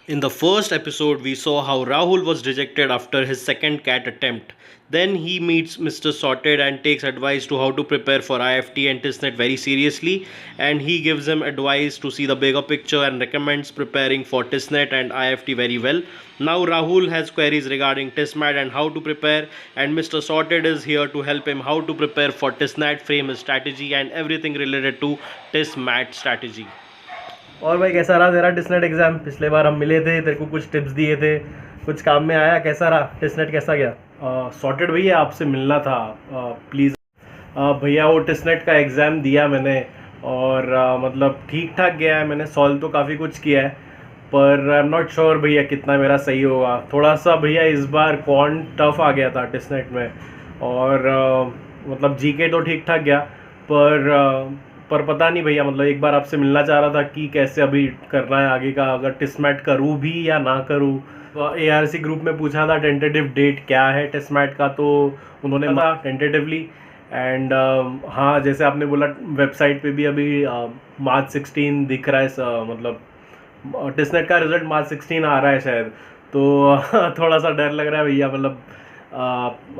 In the first episode, we saw how Rahul was rejected after his second cat attempt. Then he meets Mr. Sorted and takes advice to how to prepare for IFT and TISNET very seriously. And he gives him advice to see the bigger picture and recommends preparing for TISNET and IFT very well. Now Rahul has queries regarding TISMAT and how to prepare, and Mr. Sorted is here to help him how to prepare for TISNAT, frame his strategy and everything related to TISMAT strategy. और भाई कैसा रहा तेरा टिस्नेट exam? पिछले बार हम मिले थे, तेरे को कुछ टिप्स दिए थे, कुछ काम में आया? कैसा रहा टिस्नेट, कैसा गया? सॉर्टेड भैया आपसे मिलना था, प्लीज़। भैया वो टिस्नेट का एग्ज़ाम दिया मैंने और मतलब ठीक ठाक गया है। मैंने सॉल्व तो काफ़ी कुछ किया है, पर आई एम नॉट श्योर भैया कितना मेरा सही होगा। थोड़ा सा भैया इस बार कौन टफ आ गया था टिस्नेट में, और मतलब जीके तो ठीक ठाक गया, पर पता नहीं भैया, मतलब एक बार आपसे मिलना चाह रहा था कि कैसे अभी करना है आगे का, अगर टिस्मैट करूँ भी या ना करूँ। ARC ग्रुप में पूछा था टेंटेटिव डेट क्या है टिस्मैट का, तो उन्होंने बोला टेंटेटिवली। एंड हाँ, जैसे आपने बोला वेबसाइट पे भी अभी मार्च 16 दिख रहा है, मतलब टिस्नेट का रिजल्ट मार्च 16 आ रहा है शायद। तो थोड़ा सा डर लग रहा है भैया, मतलब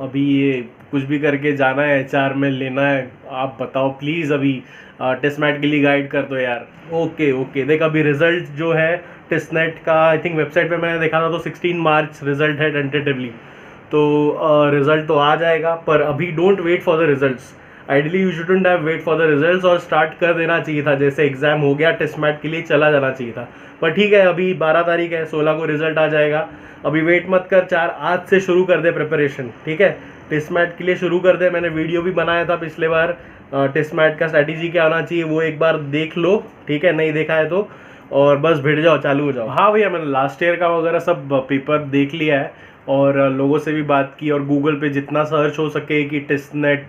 अभी ये कुछ भी करके जाना है, HR में लेना है। आप बताओ प्लीज़, अभी टेस्टमैट के लिए गाइड कर दो यार। ओके देख, अभी रिजल्ट जो है टेस्टनेट का, आई थिंक वेबसाइट पे मैंने देखा था तो 16 मार्च रिजल्ट है टेंटेटिवली। तो रिजल्ट तो आ जाएगा, पर अभी don't wait for the results. Ideally you shouldn't have wait for the results, और स्टार्ट कर देना चाहिए था। जैसे एग्जाम हो गया टेस्टमैट के लिए चला जाना चाहिए था। पर ठीक है, अभी 12 तारीख है, 16 को रिजल्ट आ जाएगा। अभी वेट मत कर, आज से शुरू कर दे प्रिपरेशन, ठीक है? टेस्टमैट के लिए शुरू कर दे। मैंने वीडियो भी बनाया था पिछले बार, टेस्टमैट का स्ट्रैटेजी क्या होना चाहिए, वो एक बार देख लो, ठीक है? नहीं देखा है तो, और बस भिड़ जाओ, चालू हो जाओ। हाँ भैया, मैंने लास्ट ईयर का वगैरह सब पेपर देख लिया है, और लोगों से भी बात की, और गूगल पे जितना सर्च हो सके कि टेस्टमैट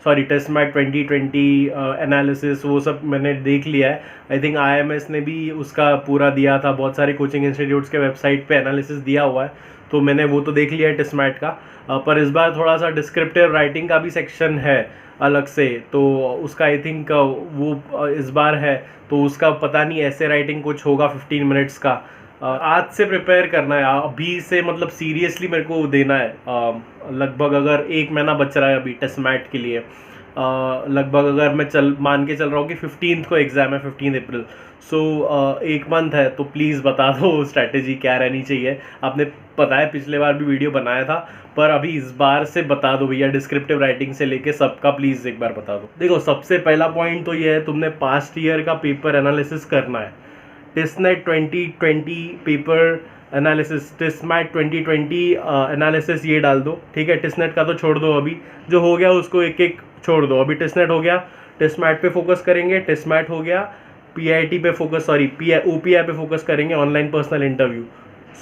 2020 एनालिसिस, वो सब मैंने देख लिया है। आई थिंक IMS ने भी उसका पूरा दिया था, बहुत सारे कोचिंग इंस्टीट्यूट्स के वेबसाइट पे एनालिसिस दिया हुआ है, तो मैंने वो तो देख लिया है टेस्टमैट का। पर इस बार थोड़ा सा डिस्क्रिप्टिव राइटिंग का भी सेक्शन है अलग से, तो उसका आई थिंक वो इस बार है, तो उसका पता नहीं, ऐसे राइटिंग कुछ होगा 15 मिनट्स का। आज से प्रिपेयर करना है, अभी से, मतलब सीरियसली मेरे को देना है। लगभग अगर 1 महीना बच रहा है अभी टेस्टमैट के लिए, लगभग अगर मैं मान के चल रहा हूँ कि 15th को एग्ज़ाम है, 15 अप्रैल। सो 1 मंथ है, तो प्लीज़ बता दो स्ट्रैटेजी क्या रहनी चाहिए। आपने पता है पिछले बार भी वीडियो बनाया था, पर अभी इस बार से बता दो भैया, डिस्क्रिप्टिव राइटिंग से लेके सबका प्लीज़ एक बार बता दो। देखो, सबसे पहला पॉइंट तो ये है, तुमने पास्ट ईयर का पेपर एनालिसिस करना है। टिस्नेट 2020 पेपर एनालिसिस, टिस्मैट 2020 एनालिसिस, ये डाल दो, ठीक है? टिस्नेट का तो छोड़ दो, अभी जो हो गया उसको एक एक छोड़ दो। अभी टिस्नेट हो गया, टिस्मैट पे फोकस करेंगे। टिस्मैट हो गया, PIT पे फोकस, सॉरी OPI पे फोकस करेंगे, online personal interview.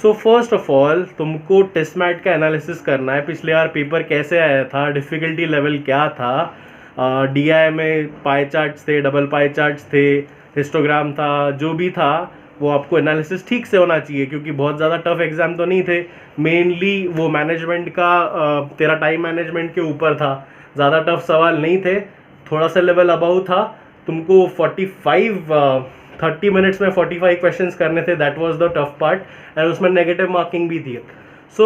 So first of all तुमको टिस्मैट का एनालिसिस करना है। पिछले बार पेपर कैसे आया था, डिफ़िकल्टी लेवल क्या था, DI में पाई चार्ट्स थे, डबल पाई चार्ट्स थे, हिस्टोग्राम था, जो भी था वो आपको एनालिसिस ठीक से होना चाहिए, क्योंकि बहुत ज़्यादा टफ एग्ज़ाम तो नहीं थे। मेनली वो मैनेजमेंट का, तेरा टाइम मैनेजमेंट के ऊपर था, ज़्यादा टफ सवाल नहीं थे, थोड़ा सा लेवल अबव था। तुमको 30 मिनट्स में 45 क्वेश्चंस करने थे, that was the tough part, and उसमें नेगेटिव मार्किंग भी थी। So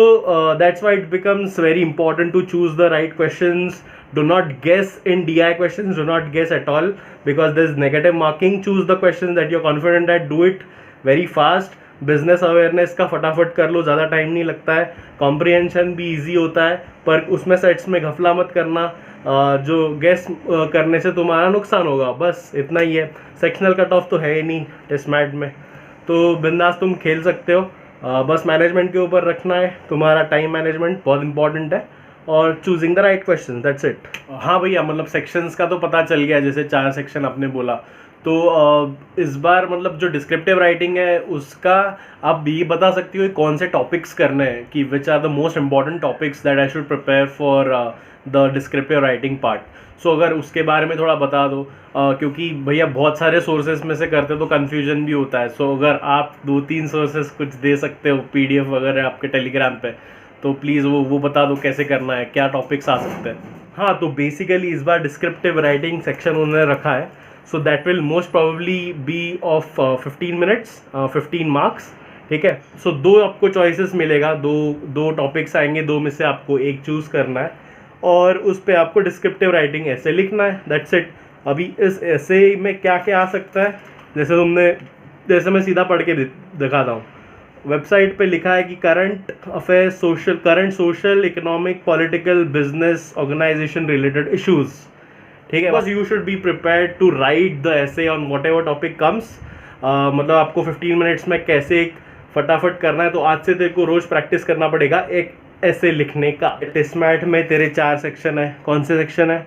that's why it becomes very important to choose the right questions. Do not guess in DI questions, do not guess at all, because there's negative marking. Choose the questions that you're confident at, do it very fast. Business awareness का फटाफट कर लो, ज़्यादा time नहीं लगता है। Comprehension भी easy होता है, पर उसमें सेट्स में घपला मत करना, जो गेस करने से तुम्हारा नुकसान होगा, बस इतना ही है। सेक्शनल कट ऑफ तो है ही नहीं टेस्टमैट में, तो बिंदास तुम खेल सकते हो। बस मैनेजमेंट के ऊपर रखना है, तुम्हारा टाइम मैनेजमेंट बहुत इंपॉर्टेंट है, और choosing the right question, that's it. हाँ भैया, मतलब सेक्शंस का तो पता चल गया, जैसे 4 सेक्शन आपने बोला, तो इस बार मतलब जो डिस्क्रिप्टिव राइटिंग है उसका आप ये बता सकती हो कौन से टॉपिक्स करने हैं, कि which are the most important topics that I should prepare for the descriptive writing part. So अगर उसके बारे में थोड़ा बता दो, क्योंकि भैया बहुत सारे सोर्सेज में से करते तो कन्फ्यूजन भी होता है। सो अगर आप 2-3 सोर्सेज कुछ दे सकते हो, PDF वगैरह आपके टेलीग्राम पे, तो प्लीज़ वो बता दो कैसे करना है, क्या टॉपिक्स आ सकते हैं। हाँ, तो बेसिकली इस बार डिस्क्रिप्टिव राइटिंग सेक्शन उन्होंने रखा है, so that will most probably be of 15 minutes, 15 marks, ठीक है। सो दो आपको चॉइसेस मिलेगा, दो टॉपिक्स आएंगे, दो में से आपको एक चूज़ करना है और उस पर आपको डिस्क्रिप्टिव राइटिंग ऐसे लिखना है, दैट्स इट। अभी इस ऐसे में क्या क्या आ सकता है, जैसे मैं सीधा पढ़ के दिखाता हूँ। वेबसाइट पे लिखा है कि current affairs, current social economic political business organisation related issues, ठीक है। बस you should be prepared to write the essay on whatever topic comes. मतलब आपको 15 मिनट्स में कैसे एक फटाफट करना है, तो आज से तेरे को रोज प्रैक्टिस करना पड़ेगा एक ऐसे लिखने का। टेस्ट मैट में तेरे 4 सेक्शन है। कौन से सेक्शन है?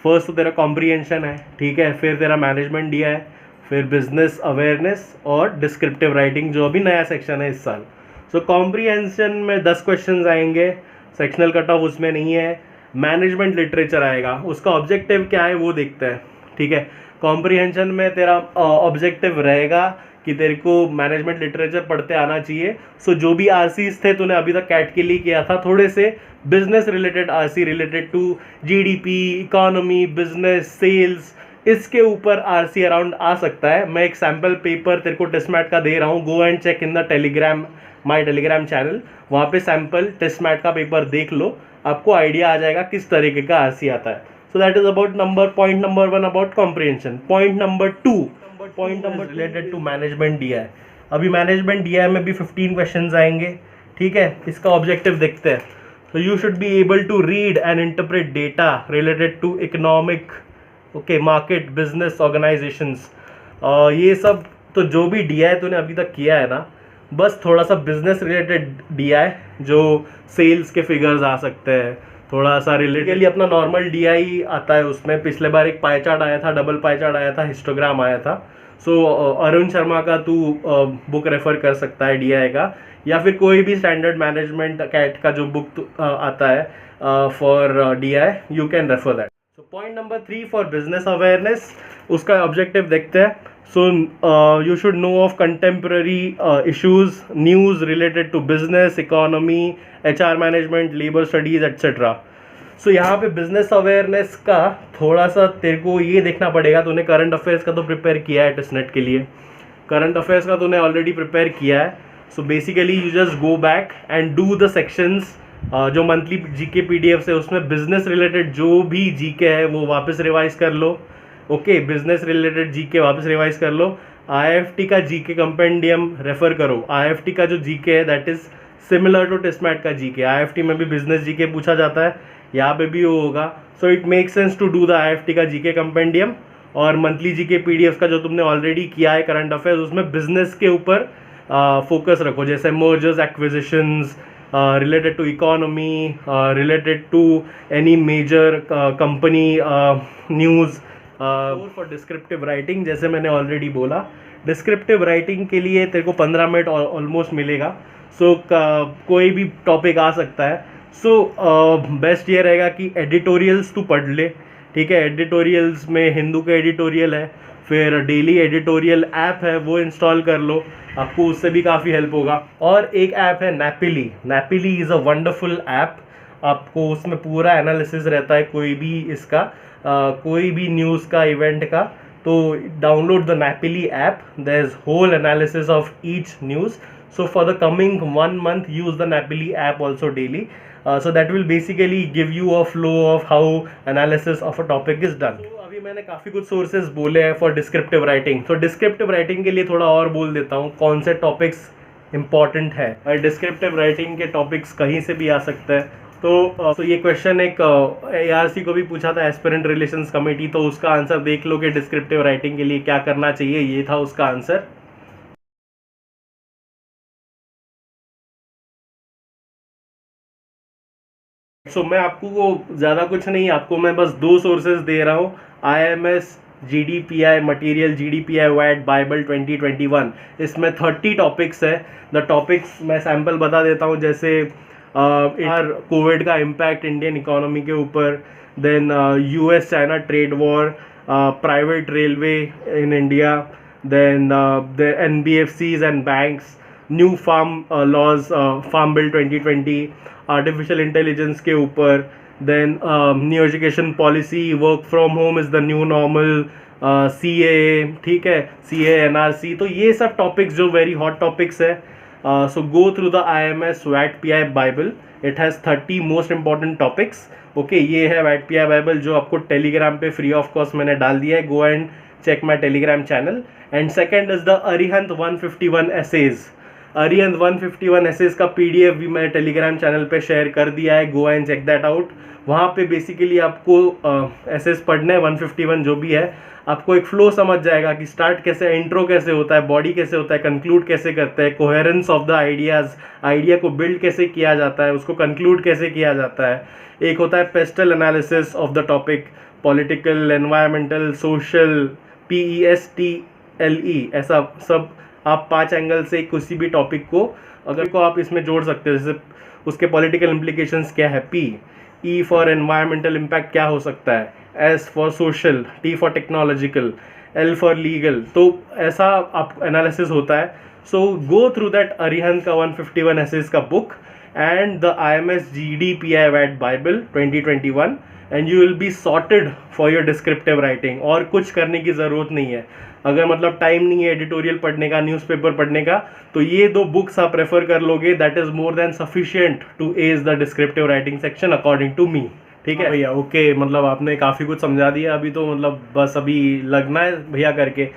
फर्स्ट तो तेरा कॉम्प्रीहेंशन है, ठीक है, फिर तेरा मैनेजमेंट दिया है, फिर बिजनेस अवेयरनेस और डिस्क्रिप्टिव राइटिंग जो अभी नया सेक्शन है इस साल। सो कॉम्प्रीहेंशन में 10 क्वेश्चंस आएंगे, सेक्शनल कट ऑफ उसमें नहीं है। मैनेजमेंट लिटरेचर आएगा, उसका ऑब्जेक्टिव क्या है वो देखते हैं, ठीक है। कॉम्प्रीहेंशन में तेरा ऑब्जेक्टिव रहेगा कि तेरे को मैनेजमेंट लिटरेचर पढ़ते आना चाहिए। सो जो भी आरसीज थे तूने अभी तक कैट के लिए किया था, थोड़े से business related RC related to GDP, economy, business, sales, इसके ऊपर आरसी अराउंड आ सकता है। मैं एक सैम्पल पेपर तेरे को टेस्ट मैट का दे रहा हूँ, go and check in the Telegram, my Telegram channel, वहाँ पे सैम्पल टेस्ट मैट का पेपर देख लो, आपको आइडिया आ जाएगा किस तरीके का आरसी आता है। So that is about point number 1 about comprehension. Point number 2 related to management दिया है। अभी मैनेजमेंट दिया है में भी 15 क्वेश्चंस आएंगे, ठीक है। इसका ऑब्जेक्टिव देखते हैं। So you should be able to read and interpret data related to economic, okay, market, business, organizations. ये सब तो जो भी दिया है तूने अभी तक किया है ना, बस थोड़ा सा बिजनेस रिलेटेड दिया है, जो सेल्स के फिगर्स आ सकते हैं, थोड़ा सा रिलेटेड के लिए अपना नॉर्मल डीआई आता है उसमें। पिछले बार एक पाई चार्ट आया था, डबल पाई चार्ट आया था, हिस्टोग्राम आया था। सो अरुण शर्मा का तू बुक रेफर कर सकता है डीआई का, या फिर कोई भी स्टैंडर्ड मैनेजमेंट कैट का जो बुक आता है for DI, you can refer that. So point number 3 for business awareness, उसका ऑब्जेक्टिव देखते हैं। So you should know of contemporary issues, news related to business, economy, HR management, labour studies et cetera. So यहाँ पे business awareness का थोड़ा सा तेरे को ये देखना पड़ेगा, तूने करंट अफेयर्स का तो प्रिपेयर किया है टेस्ट नेट के लिए, करंट अफेयर्स का तूने ऑलरेडी प्रिपेयर किया है। So basically you just go back and do the sections, जो मंथली जीके पीडीएफ है उसमें बिजनेस रिलेटेड जो भी जीके है वो वापस रिवाइज कर लो, ओके, बिजनेस रिलेटेड जीके वापस रिवाइज कर लो। आईएफटी का जीके कंपेंडियम रेफर करो। आईएफटी का जो जीके है that is similar to test MAT का जीके। आईएफटी में भी बिजनेस जीके पूछा जाता है, यहाँ पे भी वो होगा। So it make sense to do the IFT का जीके कंपेंडियम, और मंथली जीके पीडीएफ का जो तुमने ऑलरेडी किया है करंट अफेयर्स, उसमें बिजनेस के ऊपर फोकस रखो, जैसे mergers, acquisitions, related to economy, related to any major company news. For descriptive writing, जैसे मैंने ऑलरेडी बोला, डिस्क्रिप्टिव राइटिंग के लिए तेरे को 15 मिनट ऑलमोस्ट मिलेगा। सो कोई भी टॉपिक आ सकता है। सो बेस्ट ये रहेगा कि एडिटोरियल्स तू पढ़ ले, ठीक है। एडिटोरियल्स में हिंदू का एडिटोरियल है, फिर डेली एडिटोरियल ऐप है वो इंस्टॉल कर लो, आपको उससे भी काफ़ी हेल्प होगा। और एक ऐप है नैपिली। नैपिली इज़ अ वंडरफुल ऐप, आपको उसमें पूरा एनालिसिस रहता है कोई भी इसका, कोई भी न्यूज़ का, इवेंट का। तो download the Napily app, there is whole analysis of each news. So for the coming 1 month use the Napily app also daily, so that will basically give you a flow of how analysis of a topic is done. So, अभी मैंने काफ़ी कुछ sources बोले हैं for descriptive writing. तो descriptive writing के लिए थोड़ा और बोल देता हूँ कौन से टॉपिक्स इंपॉर्टेंट है। और डिस्क्रिप्टिव राइटिंग के टॉपिक्स कहीं से भी आ सकते हैं। तो ये क्वेश्चन एक एआरसी को भी पूछा था, एस्पिरेंट रिलेशंस कमेटी, तो उसका आंसर देख लो कि डिस्क्रिप्टिव राइटिंग के लिए क्या करना चाहिए, ये था उसका आंसर। सो मैं आपको वो ज़्यादा कुछ नहीं, आपको मैं बस 2 सोर्सेज दे रहा हूँ, IMS GDPI मटीरियल, GDPI वैट बाइबल 2021। इसमें 30 टॉपिक्स है। द टॉपिक्स मैं सैम्पल बता देता हूँ, जैसे कोविड का इम्पैक्ट इंडियन इकोनॉमी के ऊपर, then US China trade war, private railway in India, then the NBFCs and banks, new farm laws, farm bill 2020, artificial intelligence के ऊपर, then new education policy, work from home is the new normal, CAA, ठीक है, CAA NRC। तो ये सब topics जो very hot topics है, So go through the IMS VAT PI Bible. It has 30 most important topics. Okay, ये है VAT PI Bible जो आपको टेलीग्राम पे फ्री ऑफ कॉस्ट मैंने डाल दिया है. Go and check my Telegram channel. And second is the Arihant 151 essays. Arihant 151 essays का PDF भी मैं टेलीग्राम चैनल पे शेयर कर दिया है. Go and check that out. वहाँ पे बेसिकली आपको एसेस पढ़ना है 151 जो भी है. आपको एक फ्लो समझ जाएगा कि स्टार्ट कैसे, इंट्रो कैसे होता है, बॉडी कैसे होता है, कंक्लूड कैसे करते हैं, coherence of the ideas, idea को बिल्ड कैसे किया जाता है, उसको कंक्लूड कैसे किया जाता है. एक होता है pastel analysis of the topic, political, environmental, social, PESTLE, ऐसा सब आप 5 एंगल से किसी भी टॉपिक को अगर को आप इसमें जोड़ सकते हो. जैसे उसके पॉलिटिकल इम्प्लीकेशंस क्या है, E फॉर एनवायरमेंटल इम्पैक्ट क्या हो सकता है, S for social, T for technological, L for legal. तो ऐसा आप एनालिसिस होता है. सो गो थ्रू दैट अरिहंत का 151 एसेस का book and the IMS GDPI VAT Bible 2021 and you will be sorted for your descriptive writing. और कुछ करने की ज़रूरत नहीं है. अगर मतलब टाइम नहीं है एडिटोरियल पढ़ने का, न्यूज़पेपर पढ़ने का, तो ये 2 बुक्स आप रेफर कर लोगे. That is more than sufficient to ace the descriptive writing section according to me. ठीक है भैया, ओके. मतलब आपने काफ़ी कुछ समझा दिया. अभी तो मतलब बस अभी लगना है भैया करके.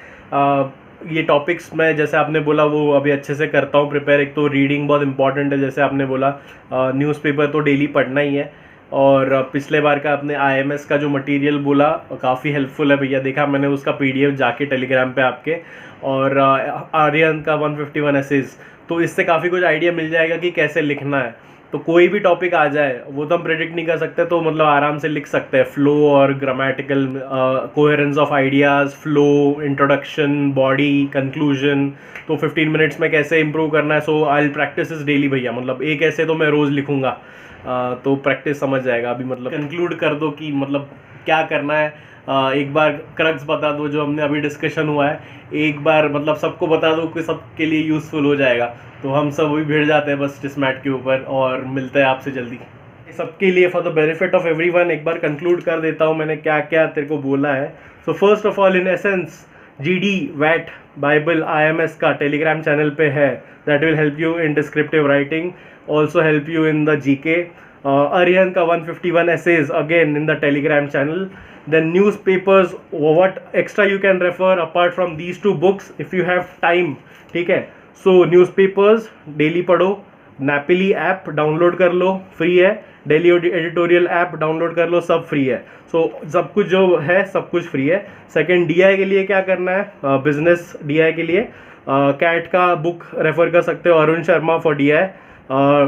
ये टॉपिक्स मैं जैसे आपने बोला वो अभी अच्छे से करता हूँ प्रिपेयर. एक तो रीडिंग बहुत इंपॉर्टेंट है, जैसे आपने बोला न्यूज़पेपर तो डेली पढ़ना ही है. और पिछले बार का आपने IMS का जो मटेरियल बोला काफ़ी हेल्पफुल है भैया. देखा मैंने उसका PDF जाके टेलीग्राम पे आपके. और आर्यन का 151 एसेज, तो इससे काफ़ी कुछ आइडिया मिल जाएगा कि कैसे लिखना है. तो कोई भी टॉपिक आ जाए वो तो हम प्रेडिक्ट नहीं कर सकते, तो मतलब आराम से लिख सकते हैं. फ्लो और grammatical, coherence of ideas, flow, introduction, body, conclusion. तो 15 मिनट्स में कैसे इंप्रूव करना है. सो आई विल प्रैक्टिस इस डेली भैया. मतलब एक ऐसे तो मैं रोज़ लिखूंगा. तो प्रैक्टिस समझ जाएगा. अभी मतलब कंक्लूड कर दो कि मतलब क्या करना है. एक बार क्रक्स बता दो जो हमने अभी डिस्कशन हुआ है. एक बार मतलब सबको बता दो कि सबके लिए यूज़फुल हो जाएगा. तो हम सब वही भिड़ जाते हैं बस टिस्मैट के ऊपर. और मिलते हैं आपसे जल्दी सबके लिए. For the benefit of everyone एक बार कंक्लूड कर देता हूँ मैंने क्या क्या तेरे को बोला है. So first of all, in essence GD VAT Bible IMS का टेलीग्राम चैनल पे है. That will help you in descriptive writing, also help you in the GK. Arihant ka 151 essays again in the telegram channel. Then newspapers, what extra you can refer apart from these 2 books if you have time. ठीक है. So newspapers daily पढ़ो. Napoli app download कर लो, free है. Daily editorial app download कर लो, सब free है. सो सब कुछ जो है सब कुछ फ्री है. सेकंड, DI के लिए क्या करना है, बिजनेस DI के लिए कैट का बुक रेफर कर सकते हो, Arun Sharma for DI.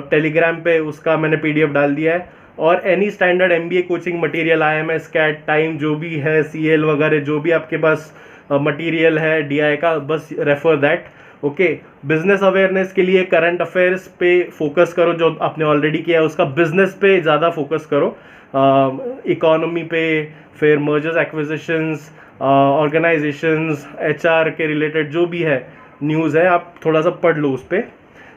Telegram पे उसका मैंने PDF डाल दिया है. और any standard MBA coaching material, IMS, CAT, TIME जो भी है, CL वगैरह जो भी आपके पास मटेरियल है DI का, बस refer that. Okay. Business awareness के लिए करंट अफेयर्स पे फोकस करो, जो आपने ऑलरेडी किया है उसका. बिजनेस पे ज़्यादा फोकस करो, इकोनॉमी पे, फिर मर्जर्स एक्विजिशंस, ऑर्गेनाइजेशंस, HR के रिलेटेड जो भी है न्यूज़ है आप थोड़ा सा पढ़ लो उस पर.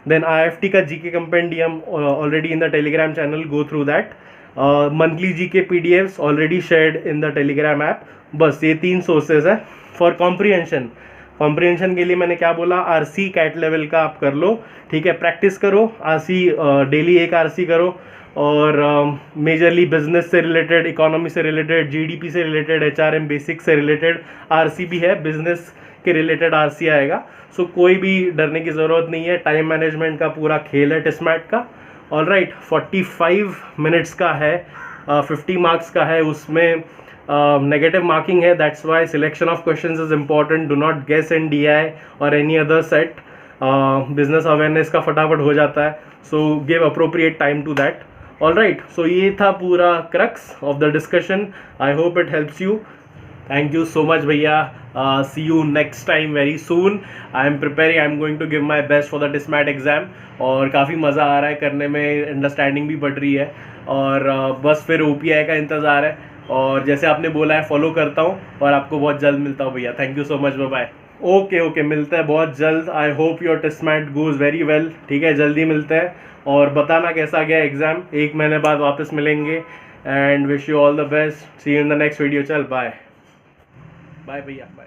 Then IFT का GK compendium already in the Telegram channel, go through that. Monthly GK PDFs already shared in the Telegram app. बस ये 3 sources है. For comprehension के लिए मैंने क्या बोला, RC कैट लेवल का आप कर लो. ठीक है, प्रैक्टिस करो. RC डेली एक RC करो. और मेजरली बिजनेस से रिलेटेड, इकोनॉमी से रिलेटेड, GDP से रिलेटेड, HRM बेसिक से रिलेटेड RC भी है. बिजनेस के रिलेटेड RC आएगा. सो कोई भी डरने की ज़रूरत नहीं है. टाइम मैनेजमेंट का पूरा खेल है टिस्मैट का. ऑलराइट, 45 मिनट्स का है, 50 मार्क्स का है. उसमें नेगेटिव मार्किंग है. That's why selection of questions is important. Do not guess in DI और any other set. Business awareness का फटाफट हो जाता है. So give appropriate time to that. Alright, so ये था पूरा crux of the discussion. I hope it helps you. Thank you so much भैया. See you next time very soon. I am preparing. I am going to give my best for the TISMAT exam. और काफ़ी मज़ा आ रहा है करने में, understanding भी बढ़ रही है. और बस फिर OPI का इंतज़ार है. और जैसे आपने बोला है फॉलो करता हूँ और आपको बहुत जल्द मिलता हूँ भैया. Thank you so much. Bye. Okay, मिलते हैं बहुत जल्द. I hope your TISMAT goes very well. ठीक है, जल्दी मिलते हैं. और बताना कैसा गया एग्ज़ाम. 1 महीने बाद वापस मिलेंगे. And wish you all the best. See you in the next video. चल बाय. बाय भैया, बाय.